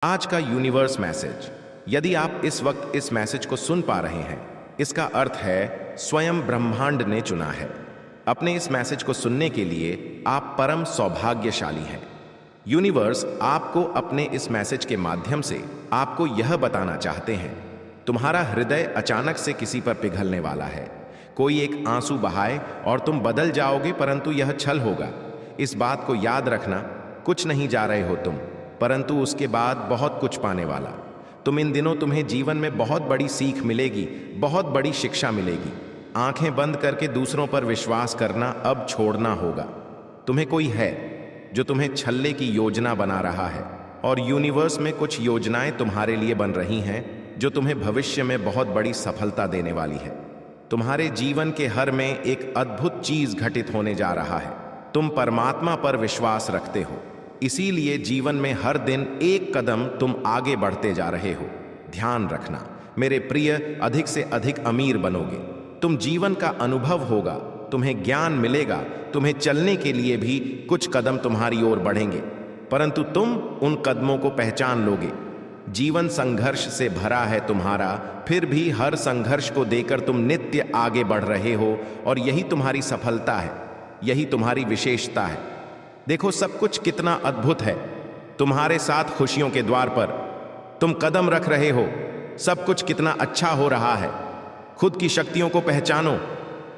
आज का universe message. यदि आप इस वक्त इस मैसेज को सुन पा रहे हैं, इसका अर्थ है स्वयं ब्रह्मांड ने चुना है। अपने इस मैसेज को सुनने के लिए आप परम सौभाग्यशाली हैं। यूनिवर्स आपको अपने इस मैसेज के माध्यम से आपको यह बताना चाहते हैं, तुम्हारा हृदय अचानक से किसी पर पिघलने वाला है। कोई एक आंसू बहाए और तुम बदल जाओगे, परंतु यह छल होगा। इस बात को याद रखना, कुछ नहीं जा रहे हो तुम, परंतु उसके बाद बहुत कुछ पाने वाला। इन दिनों तुम्हें जीवन में बहुत बड़ी सीख मिलेगी, बहुत बड़ी शिक्षा मिलेगी। आंखें बंद करके दूसरों पर विश्वास करना अब छोड़ना होगा। तुम्हें कोई है जो तुम्हें छलने की योजना बना रहा है, और यूनिवर्स में कुछ योजनाएं तुम्हारे लिए बन रही हैं जो तुम्हें भविष्य में बहुत बड़ी सफलता देने वाली है। तुम्हारे जीवन के हर में एक अद्भुत चीज घटित होने जा रहा है। तुम परमात्मा पर विश्वास रखते हो, इसीलिए जीवन में हर दिन एक कदम तुम आगे बढ़ते जा रहे हो। ध्यान रखना मेरे प्रिय, अधिक से अधिक अमीर बनोगे। तुम जीवन का अनुभव होगा, तुम्हें ज्ञान मिलेगा, तुम्हें चलने के लिए भी कुछ कदम तुम्हारी ओर बढ़ेंगे, परंतु तुम उन कदमों को पहचान लोगे। जीवन संघर्ष से भरा है तुम्हारा, फिर भी हर संघर्ष को देकर तुम नित्य आगे बढ़ रहे हो, और यही तुम्हारी सफलता है, यही तुम्हारी विशेषता है। देखो सब कुछ कितना अद्भुत है तुम्हारे साथ। खुशियों के द्वार पर तुम कदम रख रहे हो, सब कुछ कितना अच्छा हो रहा है। खुद की शक्तियों को पहचानो,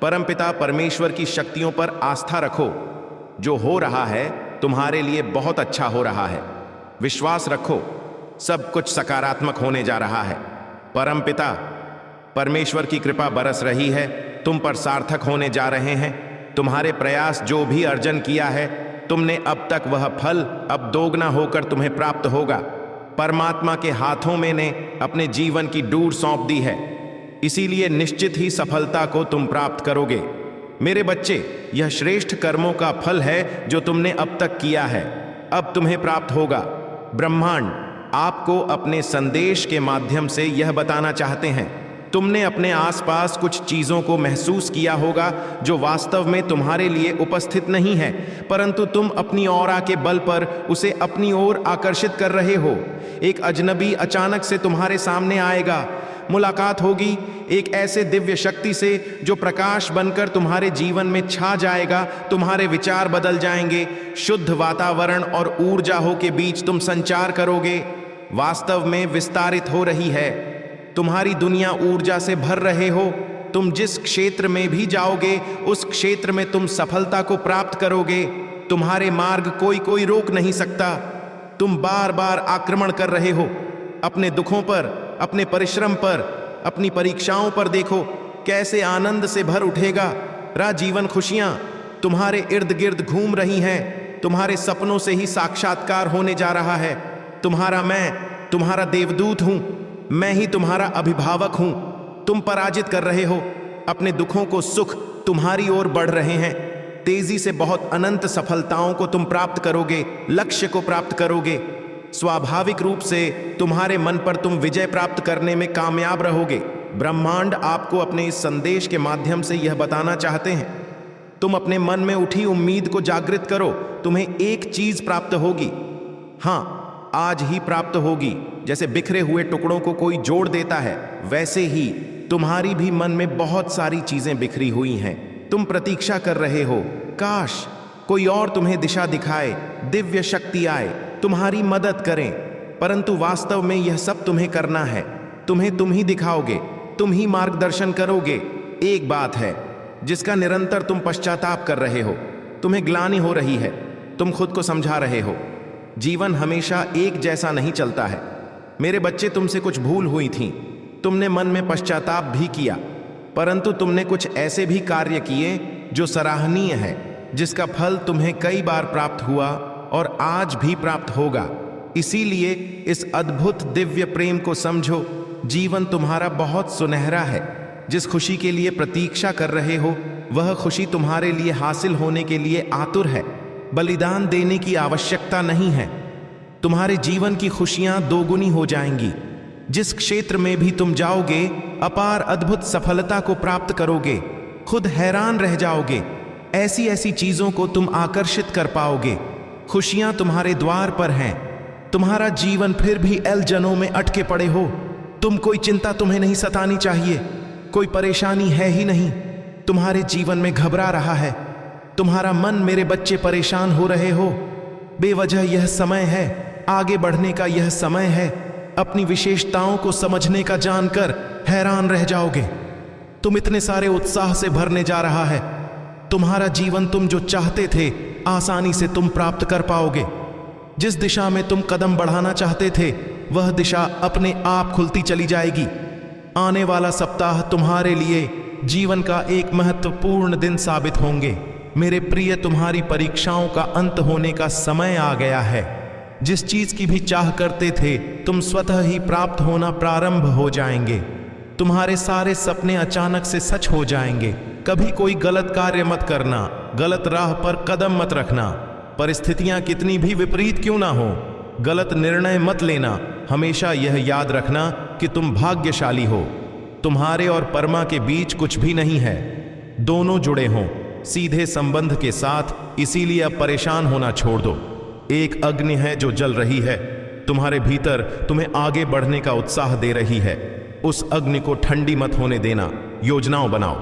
परमपिता परमेश्वर की शक्तियों पर आस्था रखो। जो हो रहा है तुम्हारे लिए बहुत अच्छा हो रहा है। विश्वास रखो, सब कुछ सकारात्मक होने जा रहा है। परमपिता परमेश्वर की कृपा बरस रही है, तुम पर सार्थक होने जा रहे हैं। तुम्हारे प्रयास जो भी अर्जन किया है तुमने अब तक, वह फल अब दोगुना होकर तुम्हें प्राप्त होगा। परमात्मा के हाथों में ने अपने जीवन की डोर सौंप दी है, इसीलिए निश्चित ही सफलता को तुम प्राप्त करोगे। मेरे बच्चे, यह श्रेष्ठ कर्मों का फल है जो तुमने अब तक किया है, अब तुम्हें प्राप्त होगा। ब्रह्मांड आपको अपने संदेश के माध्यम से यह बताना चाहते हैं, तुमने अपने आसपास कुछ चीजों को महसूस किया होगा जो वास्तव में तुम्हारे लिए उपस्थित नहीं है, परंतु तुम अपनी ऑरा के बल पर उसे अपनी ओर आकर्षित कर रहे हो। एक अजनबी अचानक से तुम्हारे सामने आएगा, मुलाकात होगी एक ऐसे दिव्य शक्ति से जो प्रकाश बनकर तुम्हारे जीवन में छा जाएगा। तुम्हारे विचार बदल जाएंगे, शुद्ध वातावरण और ऊर्जाओं के बीच तुम संचार करोगे। वास्तव में विस्तारित हो रही है, तुम्हारी दुनिया ऊर्जा से भर रहे हो। तुम जिस क्षेत्र में भी जाओगे उस क्षेत्र में तुम सफलता को प्राप्त करोगे। तुम्हारे मार्ग कोई रोक नहीं सकता। तुम बार बार आक्रमण कर रहे हो अपने दुखों पर, अपने परिश्रम पर, अपनी परीक्षाओं पर। देखो कैसे आनंद से भर उठेगा। जीवन खुशियां तुम्हारे इर्द गिर्द घूम रही हैं। तुम्हारे सपनों से ही साक्षात्कार होने जा रहा है। मैं तुम्हारा देवदूत हूं, मैं ही तुम्हारा अभिभावक हूं। तुम पराजित कर रहे हो अपने दुखों को, सुख तुम्हारी ओर बढ़ रहे हैं। तेजी से बहुत अनंत सफलताओं को तुम प्राप्त करोगे, लक्ष्य को प्राप्त करोगे। स्वाभाविक रूप से तुम्हारे मन पर तुम विजय प्राप्त करने में कामयाब रहोगे। ब्रह्मांड आपको अपने इस संदेश के माध्यम से यह बताना चाहते हैं, तुम अपने मन में उठी उम्मीद को जागृत करो। तुम्हें एक चीज प्राप्त होगी, हाँ आज ही प्राप्त होगी। जैसे बिखरे हुए टुकड़ों को कोई जोड़ देता है, वैसे ही तुम्हारी भी मन में बहुत सारी चीजें बिखरी हुई हैं। तुम प्रतीक्षा कर रहे हो, काश कोई और तुम्हें दिशा दिखाए, दिव्य शक्ति आए, तुम्हारी मदद करें, परंतु वास्तव में यह सब तुम्हें करना है। तुम्हें तुम ही दिखाओगे, तुम ही मार्गदर्शन करोगे। एक बात है जिसका निरंतर तुम पश्चाताप कर रहे हो, तुम्हें ग्लानि हो रही है, तुम खुद को समझा रहे हो, जीवन हमेशा एक जैसा नहीं चलता है। मेरे बच्चे, तुमसे कुछ भूल हुई थी, तुमने मन में पश्चाताप भी किया, परंतु तुमने कुछ ऐसे भी कार्य किए जो सराहनीय है, जिसका फल तुम्हें कई बार प्राप्त हुआ और आज भी प्राप्त होगा। इसीलिए इस अद्भुत दिव्य प्रेम को समझो। जीवन तुम्हारा बहुत सुनहरा है। जिस खुशी के लिए प्रतीक्षा कर रहे हो, वह खुशी तुम्हारे लिए हासिल होने के लिए आतुर है। बलिदान देने की आवश्यकता नहीं है। तुम्हारे जीवन की खुशियां दोगुनी हो जाएंगी। जिस क्षेत्र में भी तुम जाओगे, अपार अद्भुत सफलता को प्राप्त करोगे। खुद हैरान रह जाओगे, ऐसी ऐसी चीजों को तुम आकर्षित कर पाओगे। खुशियां तुम्हारे द्वार पर हैं। तुम्हारा जीवन फिर भी एलजनों में अटके पड़े हो। कोई चिंता तुम्हें नहीं सतानी चाहिए, कोई परेशानी है ही नहीं। तुम्हारे जीवन में घबरा रहा है, तुम्हारा मन, मेरे बच्चे परेशान हो रहे हो। बेवजह यह समय है, आगे बढ़ने का यह समय है। अपनी विशेषताओं को समझने का जानकर हैरान रह जाओगे। तुम इतने सारे उत्साह से भरने जा रहा है। तुम्हारा जीवन तुम जो चाहते थे आसानी से तुम प्राप्त कर पाओगे। जिस दिशा में तुम कदम बढ़ाना चाहते थे वह दिशा अपने आप खुलती चली जाएगी। आने वाला सप्ताह तुम्हारे लिए जीवन का एक महत्वपूर्ण दिन साबित होंगे। मेरे प्रिय, तुम्हारी परीक्षाओं का अंत होने का समय आ गया है। जिस चीज की भी चाह करते थे तुम स्वतः ही प्राप्त होना प्रारंभ हो जाएंगे। तुम्हारे सारे सपने अचानक से सच हो जाएंगे। कभी कोई गलत कार्य मत करना, गलत राह पर कदम मत रखना। परिस्थितियां कितनी भी विपरीत क्यों ना हो, गलत निर्णय मत लेना। हमेशा यह याद रखना कि तुम भाग्यशाली हो। तुम्हारे और परमा के बीच कुछ भी नहीं है, दोनों जुड़े हों सीधे संबंध के साथ। इसीलिए अब परेशान होना छोड़ दो। एक अग्नि है जो जल रही है तुम्हारे भीतर, तुम्हें आगे बढ़ने का उत्साह दे रही है। उस अग्नि को ठंडी मत होने देना। योजनाओं बनाओ,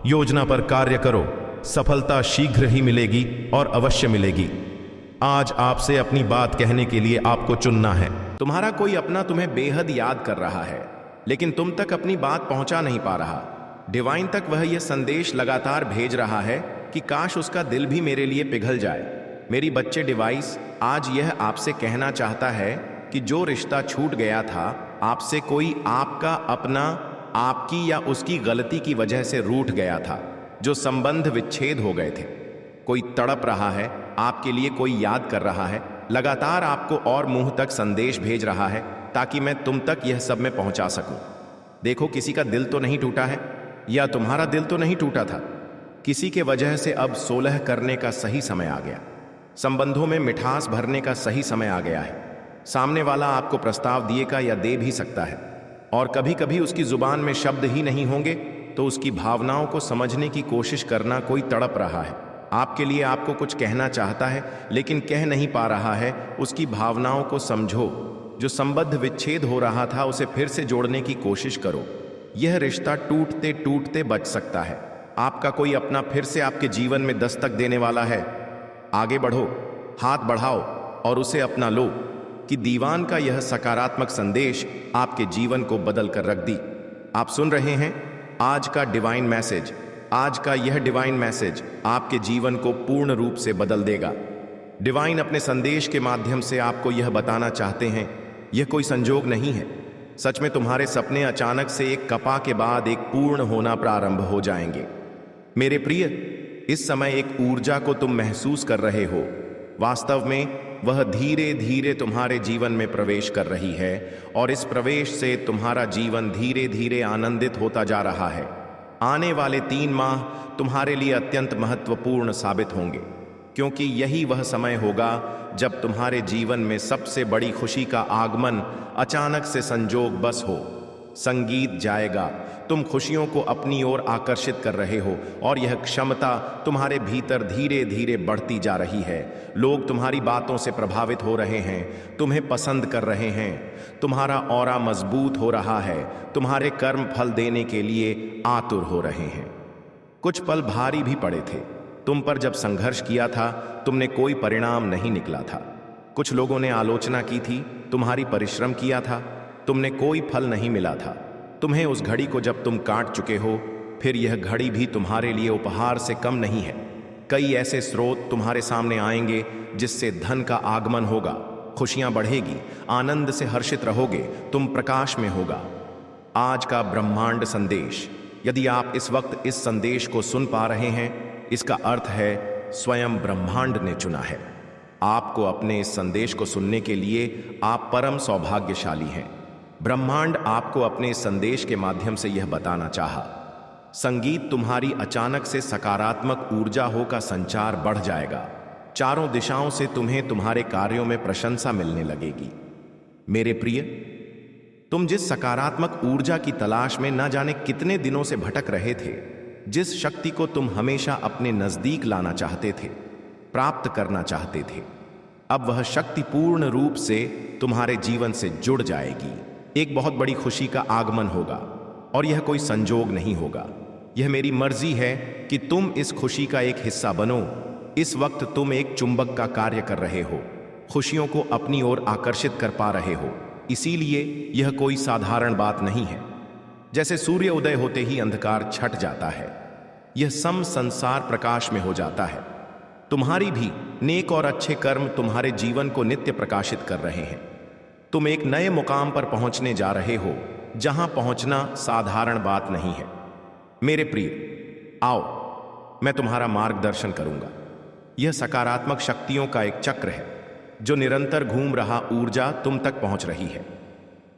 योजना पर कार्य करो। सफलता शीघ्र ही मिलेगी और अवश्य मिलेगी। आज आपसे अपनी बात कहने के लिए आपको चुनना है। तुम्हारा कोई अपना तुम्हें बेहद याद कर रहा है, लेकिन तुम तक अपनी बात पहुंचा नहीं पा रहा। डिवाइन तक वह यह संदेश लगातार भेज रहा है कि काश उसका दिल भी मेरे लिए पिघल जाए। मेरी बच्चे, डिवाइस आज यह आपसे कहना चाहता है कि जो रिश्ता छूट गया था, आपसे कोई आपका अपना आपकी या उसकी गलती की वजह से रूठ गया था, जो संबंध विच्छेद हो गए थे। कोई तड़प रहा है आपके लिए, कोई याद कर रहा है, लगातार आपको और मुंह तक संदेश भेज रहा है ताकि मैं तुम तक यह सब में पहुंचा सकूं। देखो, किसी का दिल तो नहीं टूटा है, या तुम्हारा दिल तो नहीं टूटा था। किसी के वजह से अब सोलह करने का सही समय आ गया। संबंधों में मिठास भरने का सही समय आ गया है। सामने वाला आपको प्रस्ताव दिएगा या दे भी सकता है, और कभी कभी उसकी जुबान में शब्द ही नहीं होंगे तो उसकी भावनाओं को समझने की कोशिश करना। कोई तड़प रहा है आपके लिए, आपको कुछ कहना चाहता है लेकिन कह नहीं पा रहा है। उसकी भावनाओं को समझो। जो संबंध विच्छेद हो रहा था उसे फिर से जोड़ने की कोशिश करो। यह रिश्ता टूटते टूटते बच सकता है। आपका कोई अपना फिर से आपके जीवन में दस्तक देने वाला है। आगे बढ़ो, हाथ बढ़ाओ और उसे अपना लो कि दीवान का यह सकारात्मक संदेश आपके जीवन को बदल कर रख दी। आप सुन रहे हैं आज का डिवाइन मैसेज। आज का यह डिवाइन मैसेज आपके जीवन को पूर्ण रूप से बदल देगा। डिवाइन अपने संदेश के माध्यम से आपको यह बताना चाहते हैं, यह कोई संजोग नहीं है। सच में तुम्हारे सपने अचानक से एक कपा के बाद एक पूर्ण होना प्रारंभ हो जाएंगे। मेरे प्रिय, इस समय एक ऊर्जा को तुम महसूस कर रहे हो। वास्तव में वह धीरे धीरे तुम्हारे जीवन में प्रवेश कर रही है, और इस प्रवेश से तुम्हारा जीवन धीरे धीरे आनंदित होता जा रहा है। आने वाले 3 माह तुम्हारे लिए अत्यंत महत्वपूर्ण साबित होंगे, क्योंकि यही वह समय होगा जब तुम्हारे जीवन में सबसे बड़ी खुशी का आगमन अचानक से संजोग बस हो। संगीत जाएगा, तुम खुशियों को अपनी ओर आकर्षित कर रहे हो, और यह क्षमता तुम्हारे भीतर धीरे धीरे बढ़ती जा रही है। लोग तुम्हारी बातों से प्रभावित हो रहे हैं, तुम्हें पसंद कर रहे हैं। तुम्हारा ऑरा मजबूत हो रहा है, तुम्हारे कर्म फल देने के लिए आतुर हो रहे हैं। कुछ पल भारी भी पड़े थे। तुम पर जब संघर्ष किया था तुमने कोई परिणाम नहीं निकला था। कुछ लोगों ने आलोचना की थी, तुम्हारी परिश्रम किया था, तुमने कोई फल नहीं मिला था। तुम्हें उस घड़ी को जब तुम काट चुके हो, फिर यह घड़ी भी तुम्हारे लिए उपहार से कम नहीं है। कई ऐसे स्रोत तुम्हारे सामने आएंगे जिससे धन का आगमन होगा, खुशियां बढ़ेगी, आनंद से हर्षित रहोगे, तुम प्रकाश में होगा। आज का ब्रह्मांड संदेश, यदि आप इस वक्त इस संदेश को सुन पा रहे हैं, इसका अर्थ है स्वयं ब्रह्मांड ने चुना है आपको। अपने इस संदेश को सुनने के लिए आप परम सौभाग्यशाली हैं। ब्रह्मांड आपको अपने इस संदेश के माध्यम से यह बताना चाहा। संगीत तुम्हारी अचानक से सकारात्मक ऊर्जा हो का संचार बढ़ जाएगा। चारों दिशाओं से तुम्हें तुम्हारे कार्यों में प्रशंसा मिलने लगेगी। मेरे प्रिय, तुम जिस सकारात्मक ऊर्जा की तलाश में न जाने कितने दिनों से भटक रहे थे, जिस शक्ति को तुम हमेशा अपने नजदीक लाना चाहते थे, प्राप्त करना चाहते थे, अब वह शक्ति पूर्ण रूप से तुम्हारे जीवन से जुड़ जाएगी। एक बहुत बड़ी खुशी का आगमन होगा और यह कोई संजोग नहीं होगा। यह मेरी मर्जी है कि तुम इस खुशी का एक हिस्सा बनो। इस वक्त तुम एक चुंबक का कार्य कर रहे हो, खुशियों को अपनी ओर आकर्षित कर पा रहे हो। इसीलिए यह कोई साधारण बात नहीं है। जैसे सूर्य उदय होते ही अंधकार छट जाता है, यह सम संसार प्रकाश में हो जाता है। तुम्हारी भी नेक और अच्छे कर्म तुम्हारे जीवन को नित्य प्रकाशित कर रहे हैं। तुम एक नए मुकाम पर पहुंचने जा रहे हो, जहां पहुंचना साधारण बात नहीं है। मेरे प्रिय, आओ, मैं तुम्हारा मार्गदर्शन करूंगा। यह सकारात्मक शक्तियों का एक चक्र है जो निरंतर घूम रहा ऊर्जा तुम तक पहुंच रही है।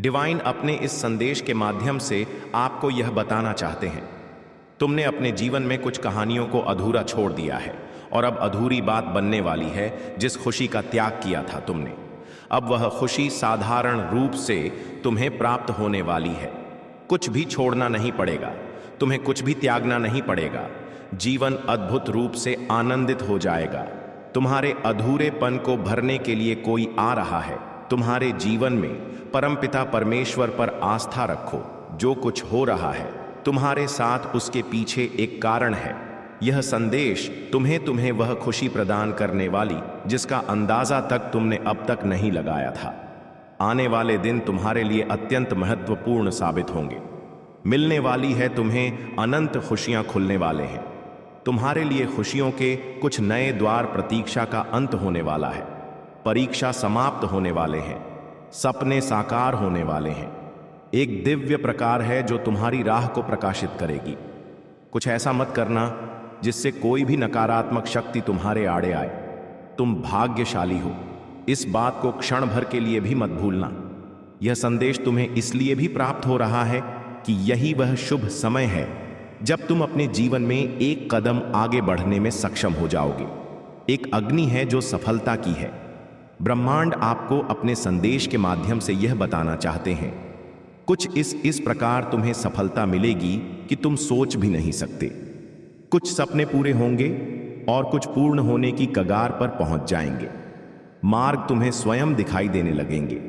डिवाइन अपने इस संदेश के माध्यम से आपको यह बताना चाहते हैं, तुमने अपने जीवन में कुछ कहानियों को अधूरा छोड़ दिया है और अब अधूरी बात बनने वाली है जिस खुशी का त्याग किया था तुमने। अब वह खुशी साधारण रूप से तुम्हें प्राप्त होने वाली है। कुछ भी छोड़ना नहीं पड़ेगा, तुम्हें कुछ भी त्यागना नहीं पड़ेगा। जीवन अद्भुत रूप से आनंदित हो जाएगा। तुम्हारे अधूरेपन को भरने के लिए कोई आ रहा है। तुम्हारे जीवन में परमपिता परमेश्वर पर आस्था रखो। जो कुछ हो रहा है तुम्हारे साथ, उसके पीछे एक कारण है। यह संदेश तुम्हें वह खुशी प्रदान करने वाली जिसका अंदाजा तक तुमने अब तक नहीं लगाया था। आने वाले दिन तुम्हारे लिए अत्यंत महत्वपूर्ण साबित होंगे। मिलने वाली है तुम्हें अनंत खुशियां, खुलने वाले हैं तुम्हारे लिए खुशियों के कुछ नए द्वार। प्रतीक्षा का अंत होने वाला है, परीक्षा समाप्त होने वाले हैं, सपने साकार होने वाले हैं। एक दिव्य प्रकार है जो तुम्हारी राह को प्रकाशित करेगी। कुछ ऐसा मत करना जिससे कोई भी नकारात्मक शक्ति तुम्हारे आड़े आए। तुम भाग्यशाली हो, इस बात को क्षण भर के लिए भी मत भूलना। यह संदेश तुम्हें इसलिए भी प्राप्त हो रहा है कि यही वह शुभ समय है जब तुम अपने जीवन में एक कदम आगे बढ़ने में सक्षम हो जाओगे। एक अग्नि है जो सफलता की है। ब्रह्मांड आपको अपने संदेश के माध्यम से यह बताना चाहते हैं, कुछ इस प्रकार तुम्हें सफलता मिलेगी कि तुम सोच भी नहीं सकते। कुछ सपने पूरे होंगे और कुछ पूर्ण होने की कगार पर पहुंच जाएंगे। मार्ग तुम्हें स्वयं दिखाई देने लगेंगे।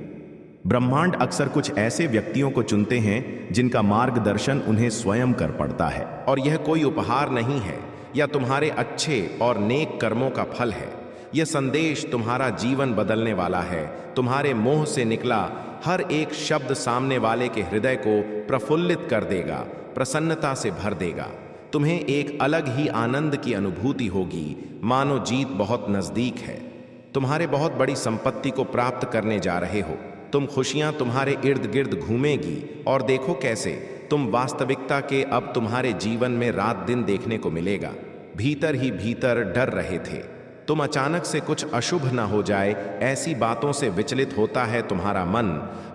ब्रह्मांड अक्सर कुछ ऐसे व्यक्तियों को चुनते हैं जिनका मार्गदर्शन उन्हें स्वयं कर पड़ता है, और यह कोई उपहार नहीं है या तुम्हारे अच्छे और नेक कर्मों का फल है। यह संदेश तुम्हारा जीवन बदलने वाला है। तुम्हारे मुंह से निकला हर एक शब्द सामने वाले के हृदय को प्रफुल्लित कर देगा, प्रसन्नता से भर देगा। तुम्हें एक अलग ही आनंद की अनुभूति होगी, मानो जीत बहुत नजदीक है। तुम्हारे बहुत बड़ी संपत्ति को प्राप्त करने जा रहे हो। तुम खुशियां तुम्हारे इर्द गिर्द घूमेगी और देखो कैसे तुम वास्तविकता के अब तुम्हारे जीवन में रात दिन देखने को मिलेगा। भीतर ही भीतर डर रहे थे तुम अचानक से कुछ अशुभ ना हो जाए, ऐसी बातों से विचलित होता है तुम्हारा मन,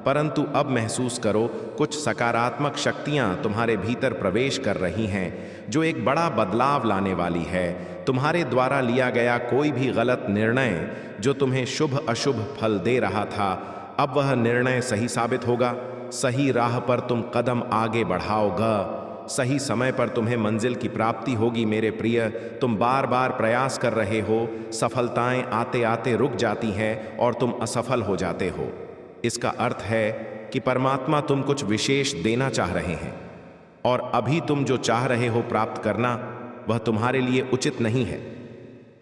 परंतु अब महसूस करो कुछ सकारात्मक शक्तियां तुम्हारे भीतर प्रवेश कर रही हैं जो एक बड़ा बदलाव लाने वाली है। तुम्हारे द्वारा लिया गया कोई भी गलत निर्णय जो तुम्हें शुभ अशुभ फल दे रहा था, अब वह निर्णय सही साबित होगा। सही राह पर तुम कदम आगे बढ़ाओगा, सही समय पर तुम्हें मंजिल की प्राप्ति होगी। मेरे प्रिय, तुम बार बार प्रयास कर रहे हो, सफलताएं आते आते रुक जाती हैं और तुम असफल हो जाते हो। इसका अर्थ है कि परमात्मा तुम कुछ विशेष देना चाह रहे हैं, और अभी तुम जो चाह रहे हो प्राप्त करना वह तुम्हारे लिए उचित नहीं है।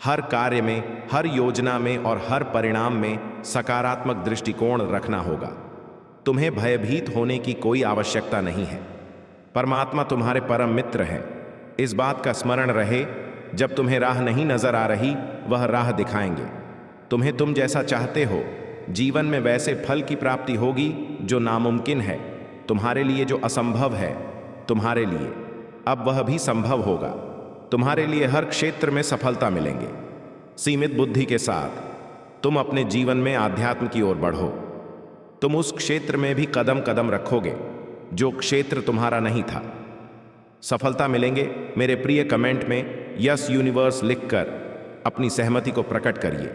हर कार्य में, हर योजना में और हर परिणाम में सकारात्मक दृष्टिकोण रखना होगा। तुम्हें भयभीत होने की कोई आवश्यकता नहीं है। परमात्मा तुम्हारे परम मित्र हैं। इस बात का स्मरण रहे, जब तुम्हें राह नहीं नजर आ रही, वह राह दिखाएंगे। तुम्हें तुम जैसा चाहते हो जीवन में वैसे फल की प्राप्ति होगी। जो नामुमकिन है तुम्हारे लिए, जो असंभव है तुम्हारे लिए, अब वह भी संभव होगा। तुम्हारे लिए हर क्षेत्र में सफलता मिलेंगे। सीमित बुद्धि के साथ तुम अपने जीवन में आध्यात्म की ओर बढ़ो। तुम उस क्षेत्र में भी कदम कदम रखोगे जो क्षेत्र तुम्हारा नहीं था। सफलता मिलेंगे। मेरे प्रिय, कमेंट में यस यूनिवर्स लिखकर अपनी सहमति को प्रकट करिए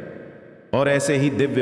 और ऐसे ही दिव्य